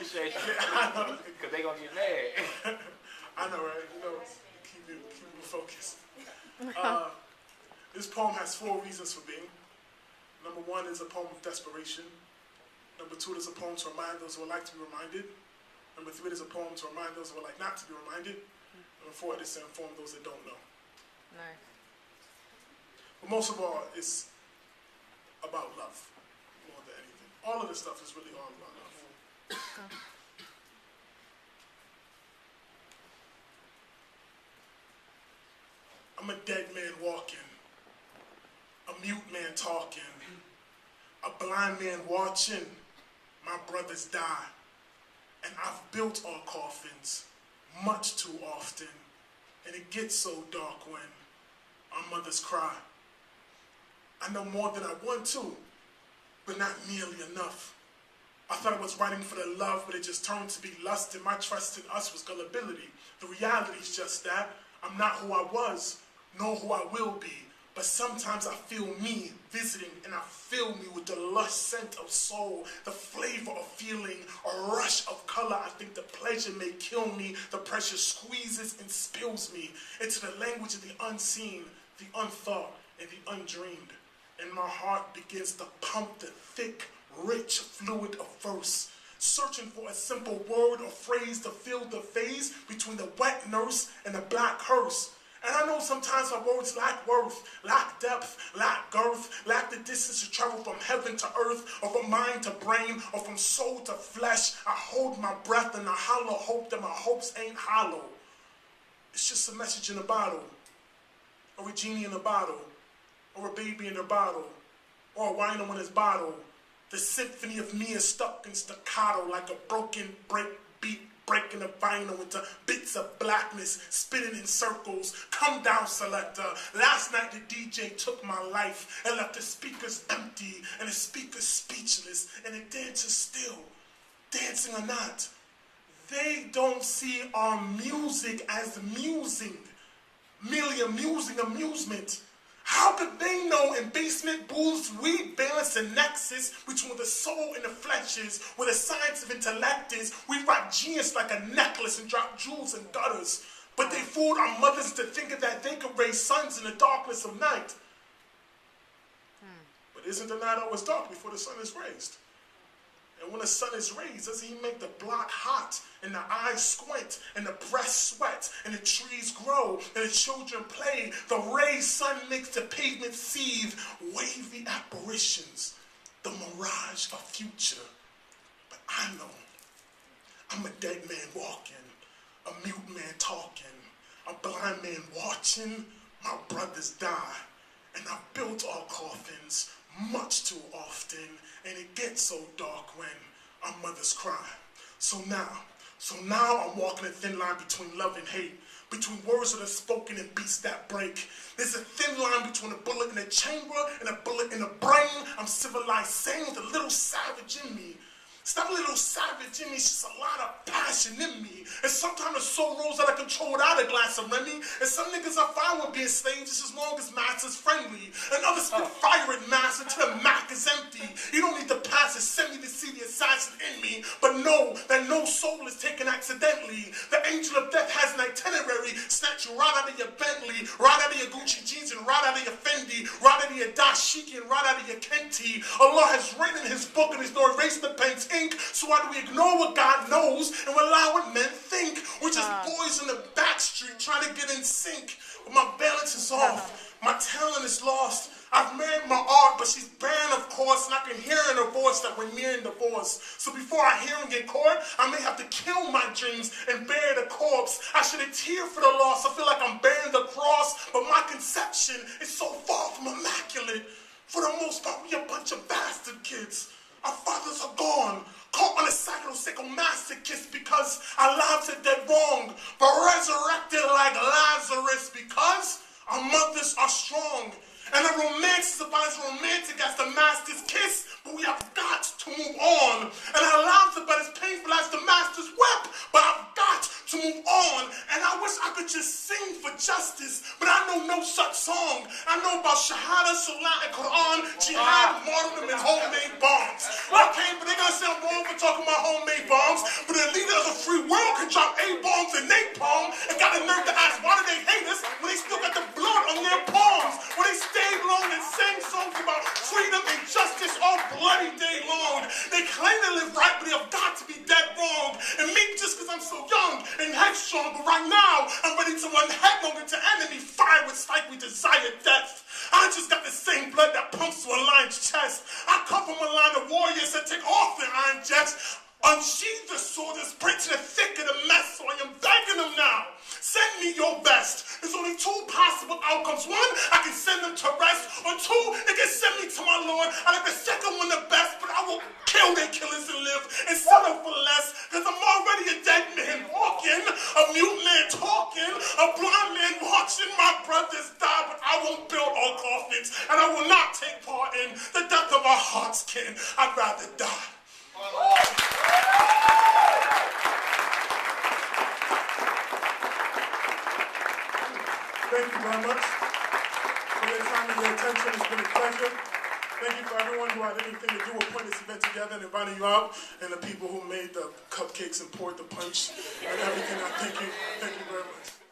appreciate you. Because they going to get mad. I know, right? You know, keep me focused. This poem has 4 reasons for being. Number 1 is a poem of desperation. Number 2 is a poem to remind those who would like to be reminded. Number 3 is a poem to remind those who would like not to be reminded. Number 4 is to inform those that don't know. Nice. But most of all, it's about love more than anything. All of this stuff is really all about love. I'm a dead man walking, a mute man talking, a blind man watching my brothers die. And I've built our coffins much too often, and it gets so dark when our mothers cry. I know more than I want to, but not nearly enough. I thought I was writing for the love, but it just turned to be lust, and my trust in us was gullibility. The reality is just that I'm not who I was, nor who I will be. But sometimes I feel me visiting, and I fill me with the lush scent of soul, the flavor of feeling, a rush of color. I think the pleasure may kill me. The pressure squeezes and spills me into the language of the unseen, the unthought, and the undreamed. And my heart begins to pump the thick, rich fluid of verse, searching for a simple word or phrase to fill the phase between the wet nurse and the black hearse. And I know sometimes our words lack worth, lack depth, lack girth, lack the distance to travel from heaven to earth, or from mind to brain, or from soul to flesh. I hold my breath in a hollow hope that my hopes ain't hollow. It's just a message in a bottle, or a genie in a bottle, or a baby in a bottle, or a wino in his bottle. The symphony of me is stuck in staccato like a broken beat, breaking the vinyl into bits of blackness, spinning in circles. Come down, selector. Last night the DJ took my life and left the speakers empty and the speakers speechless and the dancers still, dancing or not. They don't see our music as musing, merely amusing amusement. How could they know in basement booths we balance a nexus between the soul and the flesh is, where the science of intellect is? We rock genius like a necklace and drop jewels in gutters. But they fooled our mothers to thinking that they could raise sons in the darkness of night. But isn't the night always dark before the sun is raised? And when the sun is raised, doesn't he make the block hot, and the eyes squint, and the breast sweat, and the trees grow, and the children play? The raised sun makes the pavement seethe, wavy apparitions, the mirage of future. But I know I'm a dead man walking, a mute man talking, a blind man watching my brothers die. And I've built our coffins much too often, and it gets so dark when our mothers cry. So now I'm walking a thin line between love and hate, between words that are spoken and beats that break. There's a thin line between a bullet in the chamber and a bullet in the brain. I'm civilized, sane with a little savage in me. It's not a little savage in me, it's just a lot of passion in me. And sometimes the soul rolls out of control without a glass of Remy. And some niggas are fine with being slaves just as long as master's friendly. And others spit fire at master till the Mac is empty. You don't need to pass a semi to see the assassin in me, but know that no soul is taken accidentally. The angel of death has an itinerary, snatch you right out of your Bentley, right out of your Gucci jeans and right out of your Fendi, right out of your dashiki and right out of your Kenti. Allah has written in his book and he's no erase the pen's ink. So why do we ignore what God knows and allow what men think? We're just boys in the back street trying to get in sync. But my balance is off. My talent is lost. I've married my art, but she's barren, of course, and I can hear in her voice that we're nearing divorce. So before I hear and get caught, I may have to kill my dreams and bury the corpse. I should have teared for the loss. I feel like I'm bearing the cross, but my conception is so far from immaculate. For the most part, we a bunch of bastard kids. Our fathers are gone, caught on a sadomasochist because our lives are dead wrong, but resurrected like Lazarus because our mothers are strong. And the romance is about as romantic as the master's kiss, but we have got to move on. And our lives are about as painful as the master's whip, but I've got to move on. And I wish I could just sing for justice, but I know no such song. I know about Shahada, Salah, and Quran, Jihad, martyrdom, and homemade bombs. Okay, but they're gonna say I'm wrong for talking about homemade bombs, live right, but they have got to be dead wrong. And maybe just because I'm so young and headstrong, but right now I'm ready to run headlong into enemy fire with like we desire death. I just got the same blood that pumps through a lion's chest. I come from a line of warriors that take off their iron jets. Unsheathe the sword and sprint to the thick of the mess, so I am begging them now. Send me your best. There's only two possible outcomes. One, I can send them to rest. Or two, it can send me to my Lord. I like the second one the best, but I will kill their killers and live and settle for less. Because I'm already a dead man walking, a mute man talking, a blind man watching my brothers die. But I won't build all coffins, and I will not take part in the death of our heart's kin. I'd rather die. Thank you very much for your time and your attention. It's been a pleasure. Thank you for everyone who had anything to do with putting this event together and inviting you out, and the people who made the cupcakes and poured the punch and everything. I thank you. Thank you very much.